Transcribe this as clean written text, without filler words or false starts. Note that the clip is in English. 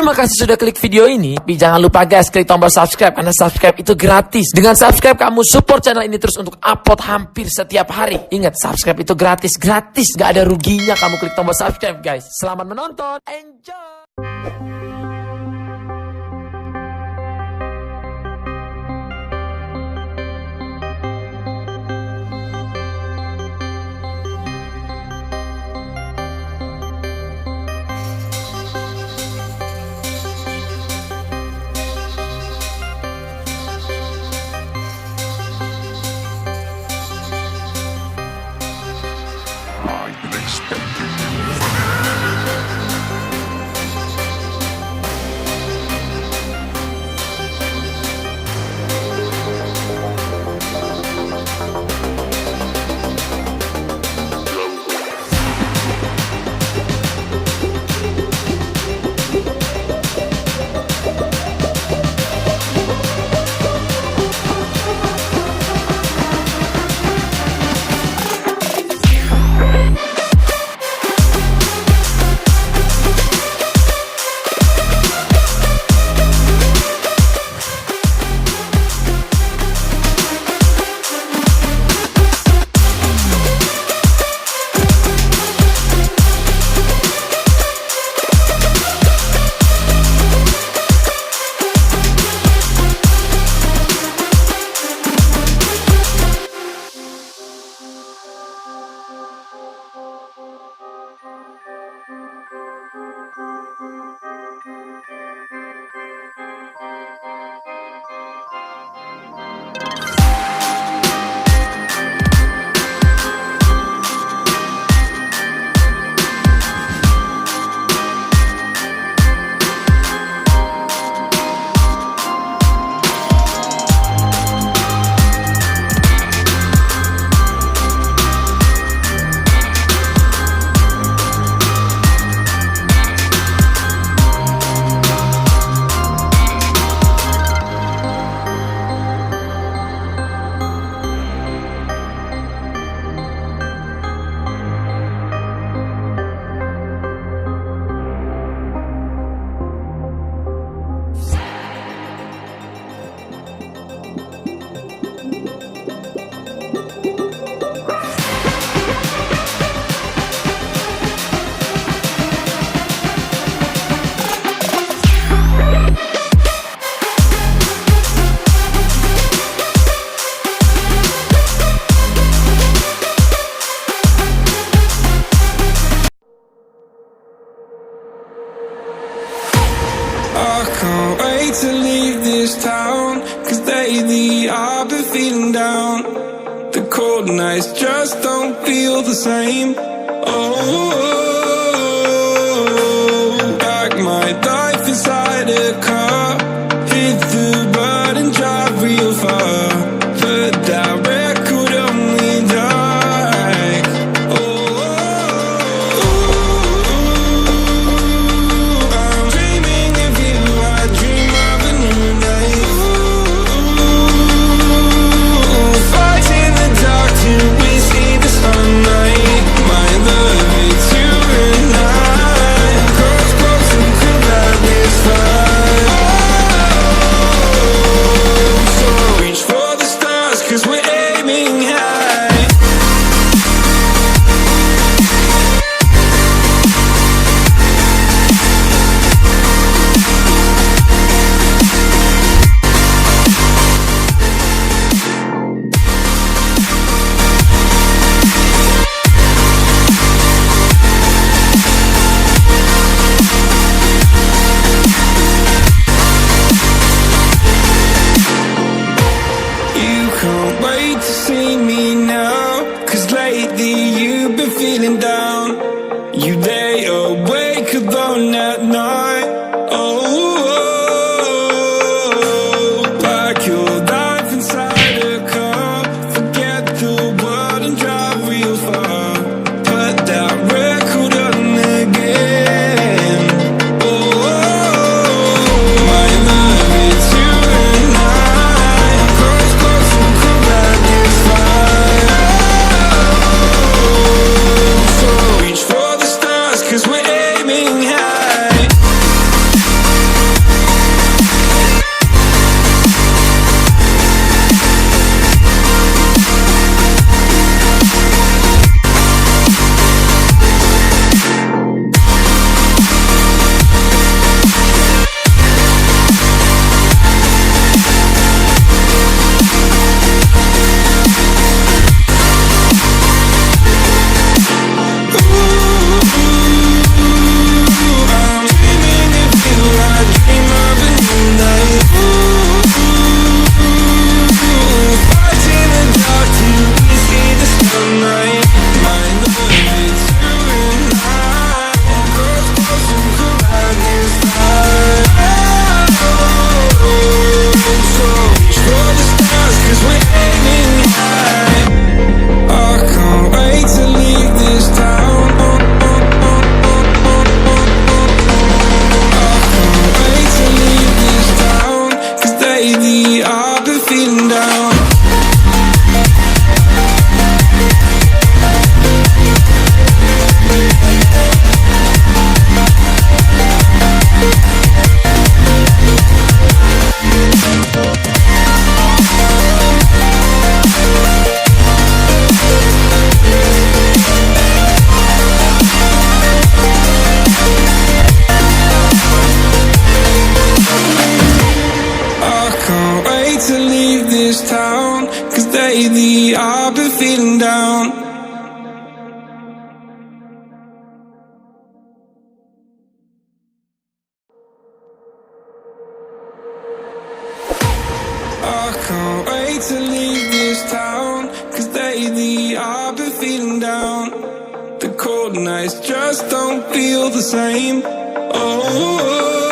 Terima kasih sudah klik video ini. Tapi jangan lupa guys, klik tombol subscribe karena subscribe itu gratis. Dengan subscribe kamu support channel ini terus untuk upload hampir setiap hari. Ingat, subscribe itu gratis, gak ada ruginya kamu klik tombol subscribe guys. Selamat menonton, enjoy. Can't wait to leave this town, 'cause lately I've been feeling down. The cold nights just don't feel the same. Like my life inside a car, hit the button, drive real far, but that record only died. I'm dreaming of you, I dream of a new night. Fight in the dark till we see the sunlight. My love, it's you and I. Close, close and cool like this fire. So reach for the stars, 'cause we're aiming high. You can't wait to see me now, 'cause lately you've been feeling down. You lay awake alone at night. Like your life inside a car. Forget the world and drive real far. Put that record on again. My love, it's you and I. Close, close and cool like this fire. So I've been feeling down. I can't wait to leave this town, 'cause lately I've been feeling down. The cold nights just don't feel the same. Oh,